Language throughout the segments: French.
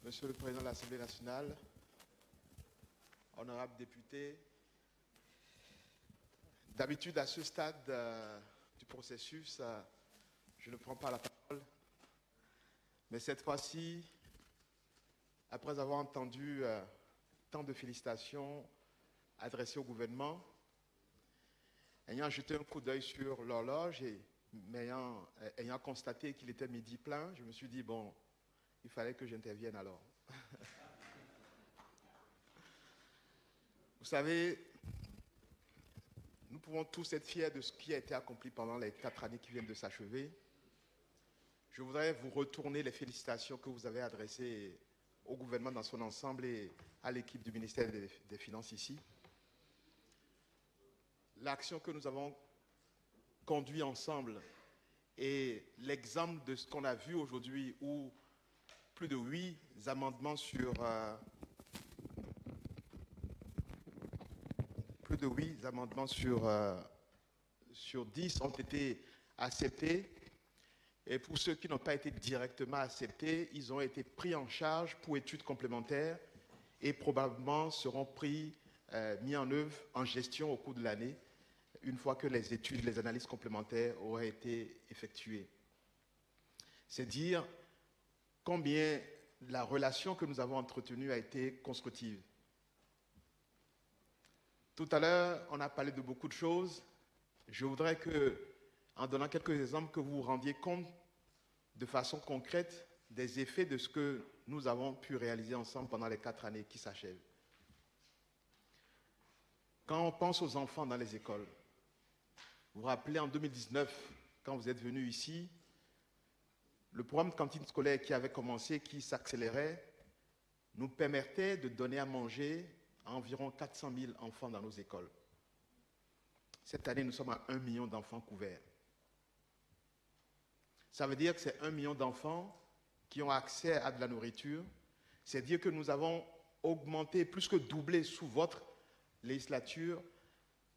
Monsieur le Président de l'Assemblée nationale, honorables députés, d'habitude à ce stade du processus, je ne prends pas la parole, mais cette fois-ci, après avoir entendu tant de félicitations adressées au gouvernement, ayant jeté un coup d'œil sur l'horloge et ayant constaté qu'il était midi plein, je me suis dit, bon, il fallait que j'intervienne alors. Vous savez, nous pouvons tous être fiers de ce qui a été accompli pendant les 4 années qui viennent de s'achever. Je voudrais vous retourner les félicitations que vous avez adressées au gouvernement dans son ensemble et à l'équipe du ministère des Finances ici. L'action que nous avons conduite ensemble et l'exemple de ce qu'on a vu aujourd'hui où plus de 8 amendements sur 10 ont été acceptés. Et pour ceux qui n'ont pas été directement acceptés, ils ont été pris en charge pour études complémentaires et probablement seront mis en œuvre en gestion au cours de l'année, une fois que les études, les analyses complémentaires auraient été effectuées. C'est dire combien la relation que nous avons entretenue a été constructive. Tout à l'heure, on a parlé de beaucoup de choses. Je voudrais que, en donnant quelques exemples, que vous vous rendiez compte de façon concrète des effets de ce que nous avons pu réaliser ensemble pendant les 4 années qui s'achèvent. Quand on pense aux enfants dans les écoles, vous vous rappelez en 2019, quand vous êtes venus ici, le programme de cantine scolaire qui avait commencé, qui s'accélérait, nous permettait de donner à manger à environ 400 000 enfants dans nos écoles. Cette année, nous sommes à 1 million d'enfants couverts. Ça veut dire que c'est 1 million d'enfants qui ont accès à de la nourriture. C'est dire que nous avons augmenté, plus que doublé sous votre législature,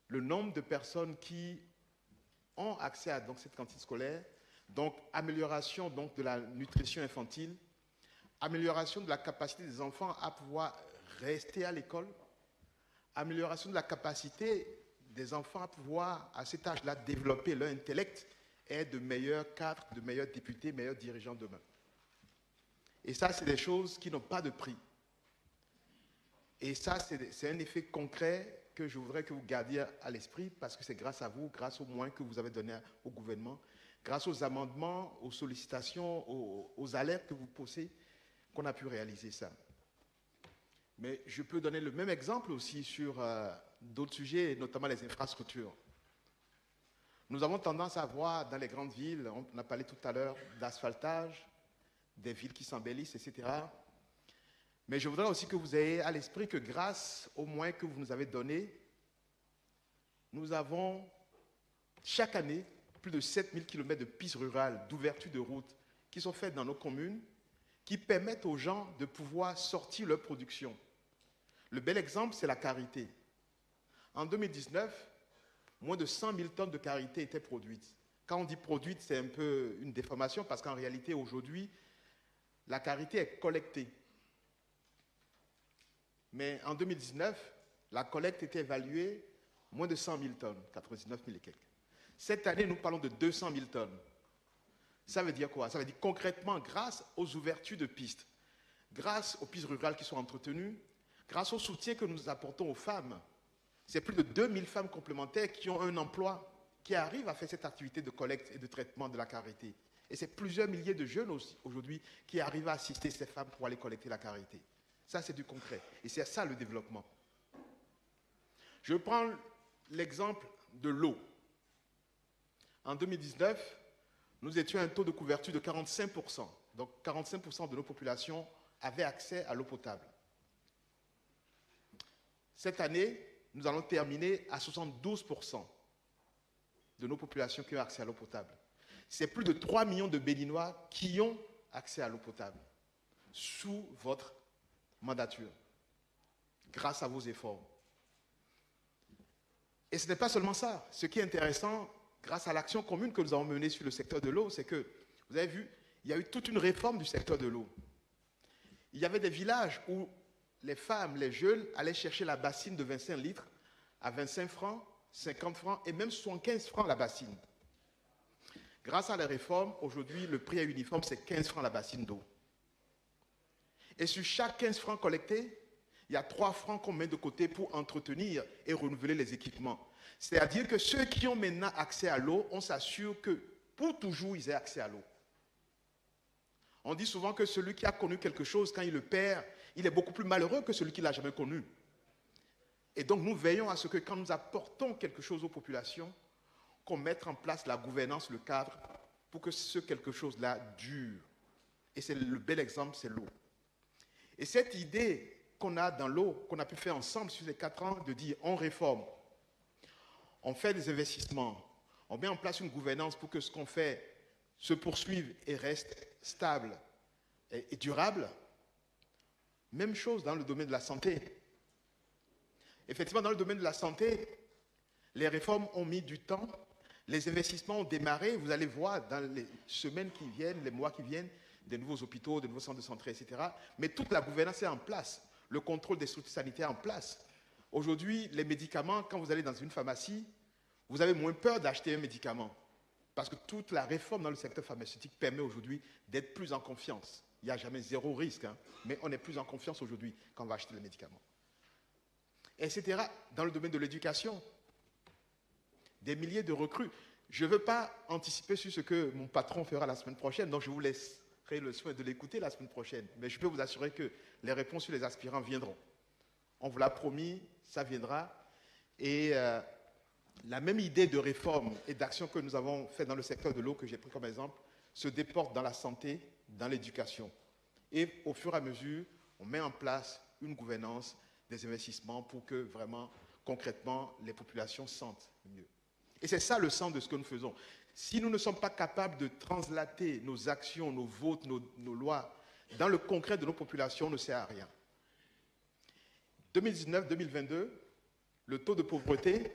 le nombre de personnes qui ont accès à cette cantine scolaire. Donc, amélioration de la nutrition infantile, amélioration de la capacité des enfants à pouvoir rester à l'école, amélioration de la capacité des enfants à pouvoir, à cet âge-là, développer leur intellect et être de meilleurs cadres, de meilleurs députés, meilleurs dirigeants demain. Et ça, c'est des choses qui n'ont pas de prix. Et ça, c'est un effet concret que je voudrais que vous gardiez à l'esprit parce que c'est grâce à vous, grâce aux moyens que vous avez donnés au gouvernement, grâce aux amendements, aux sollicitations, aux alertes que vous posez, qu'on a pu réaliser ça. Mais je peux donner le même exemple aussi sur d'autres sujets, notamment les infrastructures. Nous avons tendance à voir dans les grandes villes, on a parlé tout à l'heure d'asphaltage, des villes qui s'embellissent, etc. Mais je voudrais aussi que vous ayez à l'esprit que grâce aux moyens que vous nous avez donnés, nous avons chaque année plus de 7000 km de pistes rurales, d'ouverture de routes qui sont faites dans nos communes, qui permettent aux gens de pouvoir sortir leur production. Le bel exemple, c'est la karité. En 2019, moins de 100 000 tonnes de karité étaient produites. Quand on dit produite, c'est un peu une déformation parce qu'en réalité, aujourd'hui, la karité est collectée. Mais en 2019, la collecte était évaluée moins de 100 000 tonnes, 99 000 et quelques. Cette année, nous parlons de 200 000 tonnes. Ça veut dire quoi? Ça veut dire concrètement, grâce aux ouvertures de pistes, grâce aux pistes rurales qui sont entretenues, grâce au soutien que nous apportons aux femmes, c'est plus de 2000 femmes complémentaires qui ont un emploi, qui arrivent à faire cette activité de collecte et de traitement de la karité. Et c'est plusieurs milliers de jeunes aujourd'hui qui arrivent à assister ces femmes pour aller collecter la karité. Ça, c'est du concret. Et c'est ça le développement. Je prends l'exemple de l'eau. En 2019, nous étions à un taux de couverture de 45%. Donc 45% de nos populations avaient accès à l'eau potable. Cette année, nous allons terminer à 72% de nos populations qui ont accès à l'eau potable. C'est plus de 3 millions de Béninois qui ont accès à l'eau potable sous votre mandature, grâce à vos efforts. Et ce n'est pas seulement ça. Ce qui est intéressant, grâce à l'action commune que nous avons menée sur le secteur de l'eau, c'est que, vous avez vu, il y a eu toute une réforme du secteur de l'eau. Il y avait des villages où les femmes, les jeunes allaient chercher la bassine de 25 litres à 25 francs, 50 francs et même 75 francs la bassine. Grâce à la réforme, aujourd'hui, le prix à uniforme, c'est 15 francs la bassine d'eau. Et sur chaque 15 francs collectés, il y a 3 francs qu'on met de côté pour entretenir et renouveler les équipements. C'est-à-dire que ceux qui ont maintenant accès à l'eau, on s'assure que pour toujours, ils aient accès à l'eau. On dit souvent que celui qui a connu quelque chose, quand il le perd, il est beaucoup plus malheureux que celui qui ne l'a jamais connu. Et donc, nous veillons à ce que quand nous apportons quelque chose aux populations, qu'on mette en place la gouvernance, le cadre, pour que ce quelque chose-là dure. Et c'est le bel exemple, c'est l'eau. Et cette idée qu'on a dans l'eau, qu'on a pu faire ensemble sur les 4 ans, de dire on réforme, on fait des investissements, on met en place une gouvernance pour que ce qu'on fait se poursuive et reste stable et durable. Même chose dans le domaine de la santé. Effectivement, dans le domaine de la santé, les réformes ont mis du temps, les investissements ont démarré. Vous allez voir dans les semaines qui viennent, les mois qui viennent, des nouveaux hôpitaux, des nouveaux centres de santé, etc. Mais toute la gouvernance est en place, le contrôle des structures sanitaires en place. Aujourd'hui, les médicaments, quand vous allez dans une pharmacie, vous avez moins peur d'acheter un médicament. Parce que toute la réforme dans le secteur pharmaceutique permet aujourd'hui d'être plus en confiance. Il n'y a jamais zéro risque, hein, mais on est plus en confiance aujourd'hui quand on va acheter les médicaments. Etc. Dans le domaine de l'éducation, des milliers de recrues. Je ne veux pas anticiper sur ce que mon patron fera la semaine prochaine, donc je vous laisserai le soin de l'écouter la semaine prochaine. Mais je peux vous assurer que les réponses sur les aspirants viendront. On vous l'a promis, ça viendra. Et la même idée de réforme et d'action que nous avons fait dans le secteur de l'eau, que j'ai pris comme exemple, se déporte dans la santé, dans l'éducation. Et au fur et à mesure, on met en place une gouvernance des investissements pour que vraiment, concrètement, les populations sentent mieux. Et c'est ça le sens de ce que nous faisons. Si nous ne sommes pas capables de translater nos actions, nos votes, nos lois dans le concret de nos populations, on ne sert à rien. 2019-2022, le taux de pauvreté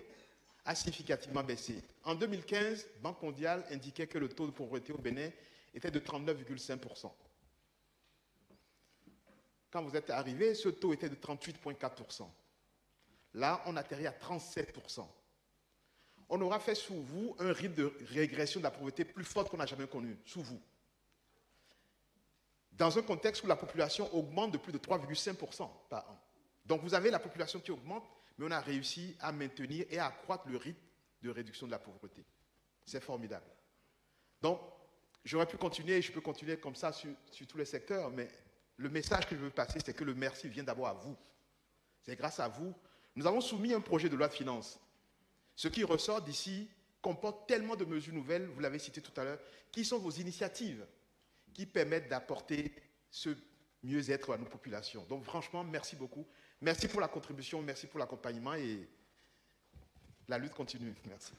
a significativement baissé. En 2015, Banque mondiale indiquait que le taux de pauvreté au Bénin était de 39,5%. Quand vous êtes arrivé, ce taux était de 38,4%. Là, on atterrit à 37%. On aura fait sous vous un rythme de régression de la pauvreté plus forte qu'on n'a jamais connu, sous vous. Dans un contexte où la population augmente de plus de 3,5% par an. Donc vous avez la population qui augmente, mais on a réussi à maintenir et à accroître le rythme de réduction de la pauvreté. C'est formidable. Donc, j'aurais pu continuer, je peux continuer comme ça sur tous les secteurs, mais le message que je veux passer, c'est que le merci vient d'abord à vous. C'est grâce à vous. Nous avons soumis un projet de loi de finances. Ce qui ressort d'ici comporte tellement de mesures nouvelles, vous l'avez cité tout à l'heure, qui sont vos initiatives, qui permettent d'apporter ce mieux-être à nos populations. Donc franchement, merci beaucoup. Merci pour la contribution, merci pour l'accompagnement et la lutte continue. Merci.